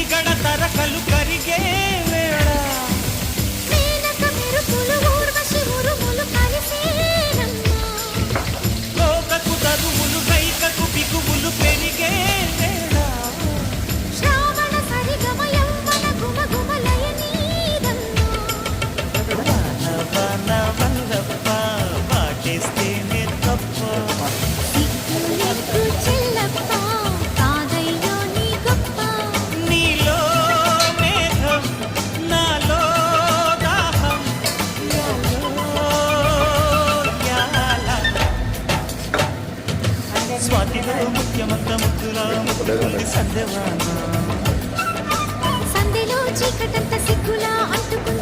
మీగడ తరకలు కరిగే వేళ మేనక మెరుపులు ఊర్వశి ఉరుములు కలిసేనమ్మా లోకకు తరువులు రైకకు బిగువులు పెరిగే వేళ శ్రావణ సరిగమ యవ్వన గుమ గుమలయ నీదమ్మా వాన వాన వల్లప్ప వాటేస్తేనే తప్ప సిగ్గులెగ్గు చెల్లప్ప కాదయ్యో నీ గొప్ప నీలో మేఘం నాలో దాహం యాల స్వాతిలో ముఖ్యమంత ముద్దులా ముద్దుకుంది సందేవాన సందెలో చీకటంత సిగ్గులా అంటుకు